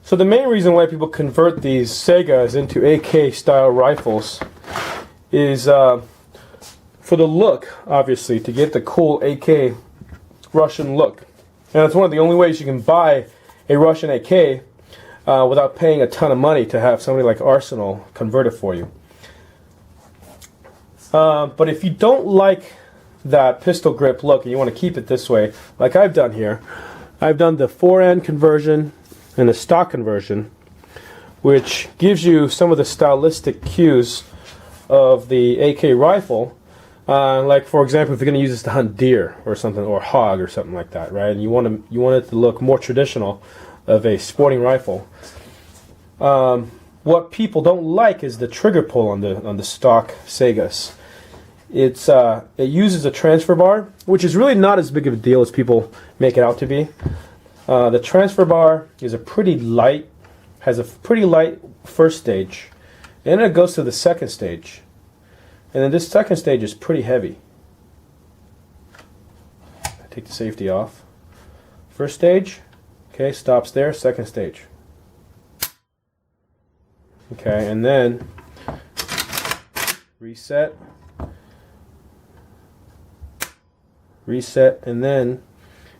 So the main reason why people convert these Saigas into AK style rifles is for the look, obviously, to get the cool AK Russian look. And it's one of the only ways you can buy a Russian AK without paying a ton of money to have somebody like Arsenal convert it for you. But if you don't like that pistol grip look and you want to keep it this way, like I've done here, I've done the forehand conversion and the stock conversion, which gives you some of the stylistic cues of the AK rifle. Like for example, if you're going to use this to hunt deer or something, or hog or something like that, right? And you want it to look more traditional of a sporting rifle. What people don't like is the trigger pull on the stock Saigas. It uses a transfer bar, which is really not as big of a deal as people make it out to be. The transfer bar is has a pretty light first stage, and then it goes to the second stage, and then this second stage is pretty heavy. Take the safety off. First stage, okay, stops there. Second stage, okay, and then reset, and then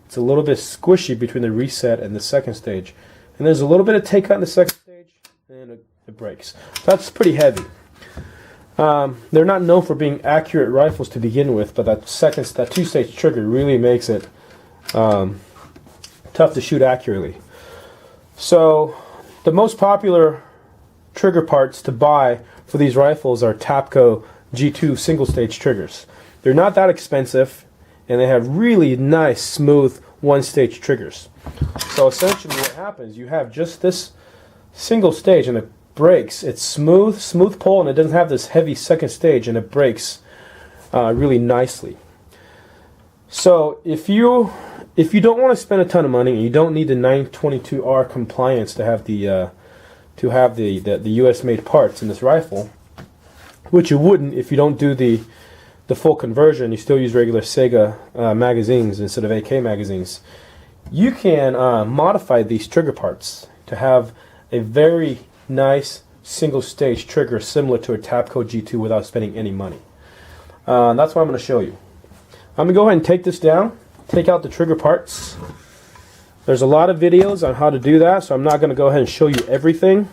it's a little bit squishy between the reset and the second stage. And there's a little bit of take out in the second stage, and it breaks. So that's pretty heavy. They're not known for being accurate rifles to begin with, but that two-stage trigger really makes it tough to shoot accurately. So the most popular trigger parts to buy for these rifles are Tapco G2 single-stage triggers. They're not that expensive, and they have really nice, smooth, one-stage triggers. So essentially what happens, you have just this single stage and it breaks. It's smooth pull, and it doesn't have this heavy second stage, and it breaks really nicely. So if you don't want to spend a ton of money, and you don't need the 922R compliance to have the US made parts in this rifle, which you wouldn't if you don't do the full conversion, you still use regular Saiga magazines instead of AK magazines, you can modify these trigger parts to have a very nice single stage trigger similar to a Tapco G2 without spending any money. That's what I'm going to show you. I'm going to go ahead and take this down, take out the trigger parts. There's a lot of videos on how to do that, so I'm not going to go ahead and show you everything.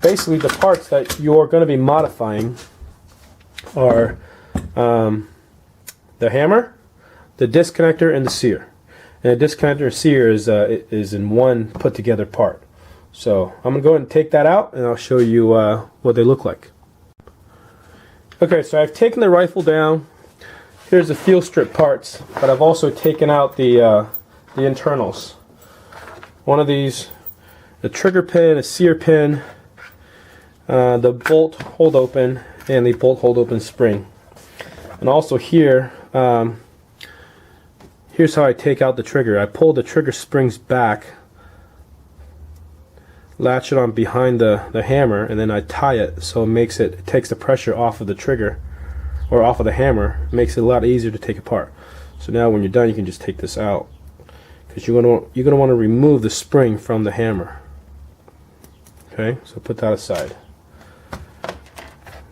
Basically, the parts that you're going to be modifying are the hammer, the disc connector, and the sear. And the disc connector and sear is in one put together part. So I'm going to go ahead and take that out, and I'll show you what they look like. Okay, so I've taken the rifle down. Here's the fuel strip parts, but I've also taken out the internals. One of these, the trigger pin, a sear pin, the bolt hold open, and the bolt hold open spring. And also here, here's how I take out the trigger. I pull the trigger springs back, latch it on behind the hammer, and then I tie it so it takes the pressure off of the trigger, or off of the hammer. It makes it a lot easier to take apart. So now when you're done, you can just take this out, because you're gonna want to remove the spring from the hammer. Okay, so put that aside.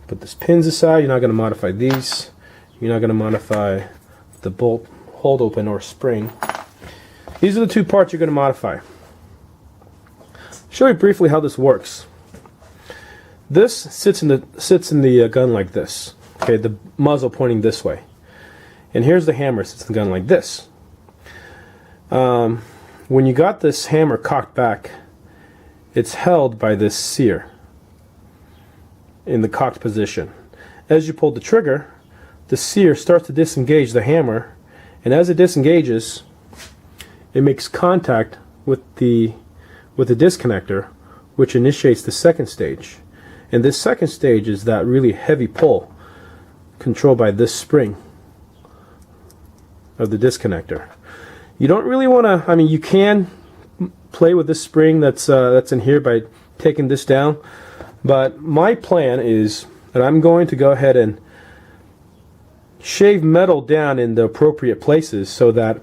Put these pins aside. You're not going to modify these. You're not going to modify the bolt hold open or spring. These are the two parts you're going to modify. Show you briefly how this works. This sits in the gun like this. Okay, the muzzle pointing this way. And here's the hammer, sits in the gun like this. When you got this hammer cocked back, it's held by this sear in the cocked position. As you pull the trigger, the sear starts to disengage the hammer, and as it disengages, it makes contact with the disconnector, which initiates the second stage. And this second stage is that really heavy pull controlled by this spring of the disconnector. You don't really want to, I mean, you can play with this spring that's in here by taking this down, but my plan is that I'm going to go ahead and shave metal down in the appropriate places so that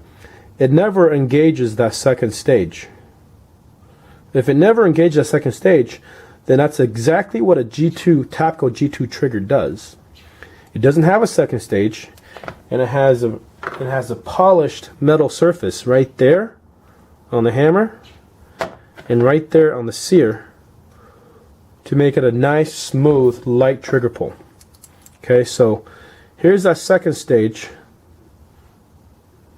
it never engages that second stage. if it never engaged that second stage, then that's exactly what a G2 tapco G2 trigger does. It doesn't have a second stage, and it has a polished metal surface right there on the hammer and right there on the sear to make it a nice, smooth, light trigger pull. Okay, so here's that second stage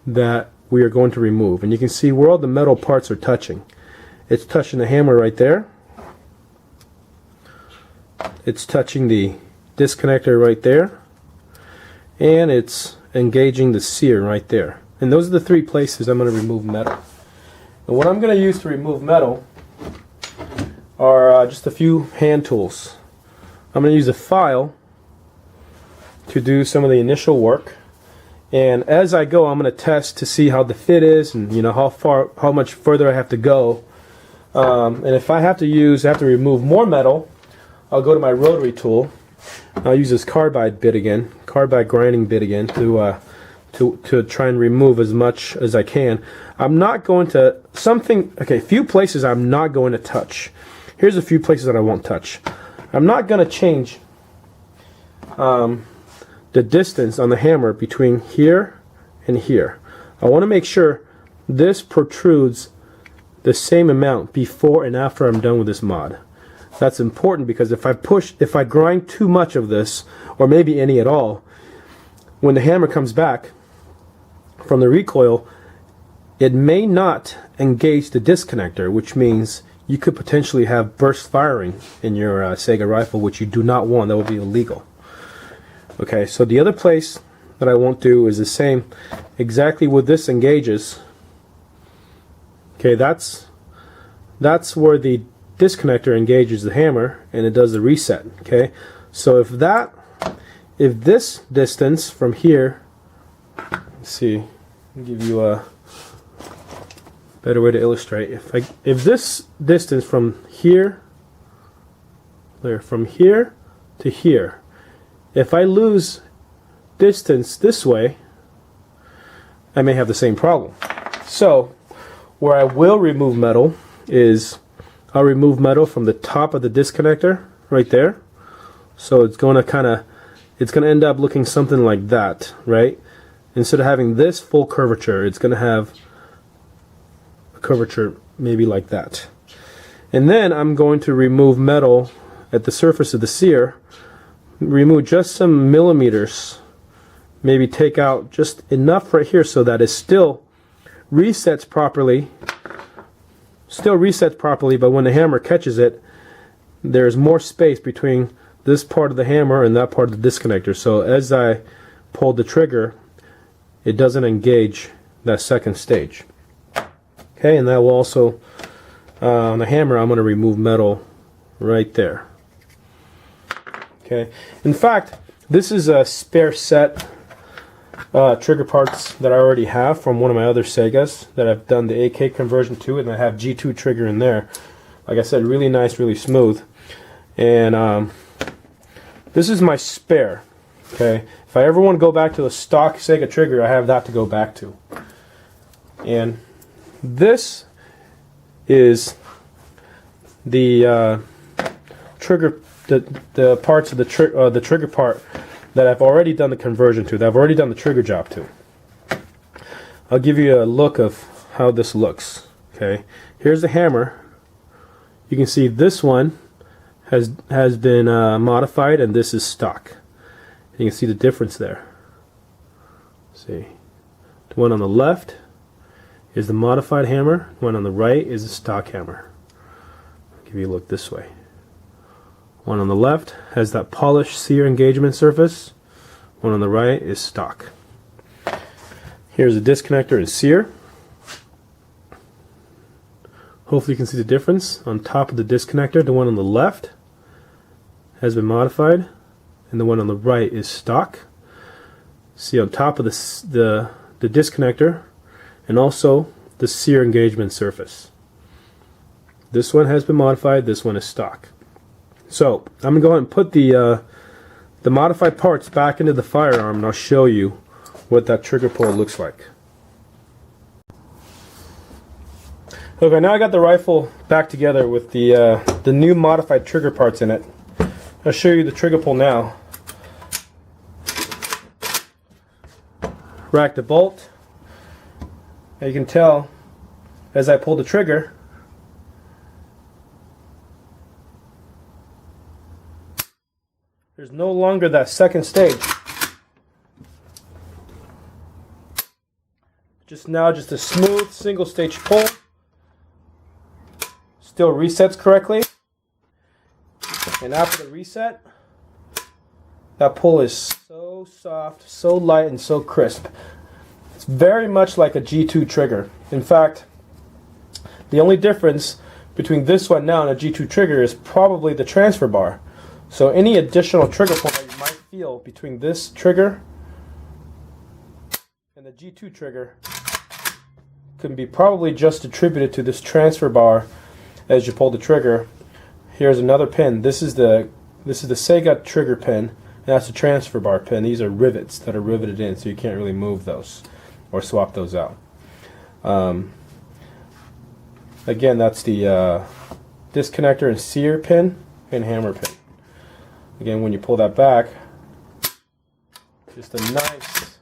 that we are going to remove, and you can see where all the metal parts are touching. It's touching the hammer right there. It's touching the disconnector right there, and it's engaging the sear right there. And those are the three places I'm going to remove metal. And what I'm going to use to remove metal are just a few hand tools. I'm going to use a file to do some of the initial work, and as I go I'm going to test to see how the fit is, and how much further I have to go. And if I have to remove more metal, I'll go to my rotary tool. I'll use this carbide grinding bit again to try and remove as much as I can. I'm not going to few places I'm not going to touch. Here's a few places that I won't touch. I'm not going to change the distance on the hammer between here and here. I want to make sure this protrudes the same amount before and after I'm done with this mod. That's important because if I grind too much of this, or maybe any at all, when the hammer comes back from the recoil, it may not engage the disconnector, which means you could potentially have burst firing in your Saiga rifle, which you do not want. That would be illegal. Okay, so the other place that I won't do is the same, exactly where this engages. Okay, that's where the disconnector engages the hammer and it does the reset. Okay, so if this distance from here, let's see, I'll give you a better way to illustrate. If this distance from here to here, if I lose distance this way, I may have the same problem. So where I will remove metal is I'll remove metal from the top of the disconnector right there. So it's going to end up looking something like that, right? Instead of having this full curvature, it's going to have a curvature maybe like that. And then I'm going to remove metal at the surface of the sear, remove just some millimeters, maybe take out just enough right here so that it still resets properly, but when the hammer catches it, there's more space between this part of the hammer and that part of the disconnector, so as I pull the trigger, it doesn't engage that second stage. Okay, and that will also, on the hammer, I'm going to remove metal right there. Okay, in fact, this is a spare set trigger parts that I already have from one of my other Saigas that I've done the AK conversion to, and I have G2 trigger in there. Like I said, really nice, really smooth. And this is my spare. Okay, if I ever want to go back to a stock Saiga trigger, I have that to go back to. And this is the trigger, the parts of the trigger part that I've already done the conversion to, that I've already done the trigger job to. I'll give you a look of how this looks. Okay, here's the hammer. You can see this one has been modified, and this is stock. You can see the difference there. See, the one on the left is the modified hammer. The one on the right is the stock hammer. I'll give you a look this way. One on the left has that polished sear engagement surface. One on the right is stock. Here's a disconnector and sear. Hopefully you can see the difference. On top of the disconnector, the one on the left has been modified, and the one on the right is stock. See, on top of the disconnector and also the sear engagement surface. This one has been modified, this one is stock. So I'm going to go ahead and put the modified parts back into the firearm, and I'll show you what that trigger pull looks like. Okay, now I got the rifle back together with the new modified trigger parts in it. I'll show you the trigger pull now. Rack the bolt. And you can tell as I pull the trigger, there's no longer that second stage. Just a smooth single stage pull. Still resets correctly. And after the reset, that pull is so soft, so light, and so crisp. It's very much like a G2 trigger. In fact, the only difference between this one now and a G2 trigger is probably the transfer bar. So any additional trigger pull that you might feel between this trigger and the G2 trigger can be probably just attributed to this transfer bar as you pull the trigger. Here's another pin. This is the Saiga trigger pin, and that's the transfer bar pin. These are rivets that are riveted in, so you can't really move those or swap those out. Again, that's the disconnector and sear pin and hammer pin. Again, when you pull that back, just a nice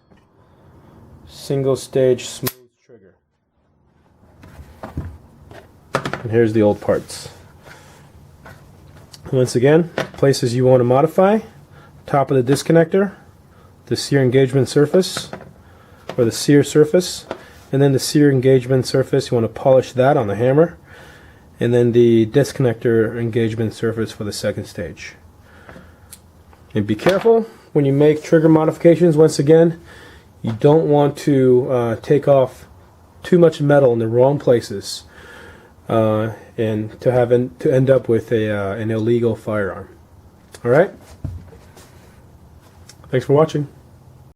single stage smooth trigger. And here's the old parts. Once again, places you want to modify: top of the disconnector, the sear engagement surface, or the sear surface, and then the sear engagement surface, you want to polish that on the hammer, and then the disconnector engagement surface for the second stage. And be careful when you make trigger modifications. Once again, you don't want to take off too much metal in the wrong places, and to end up with an illegal firearm. All right. Thanks for watching.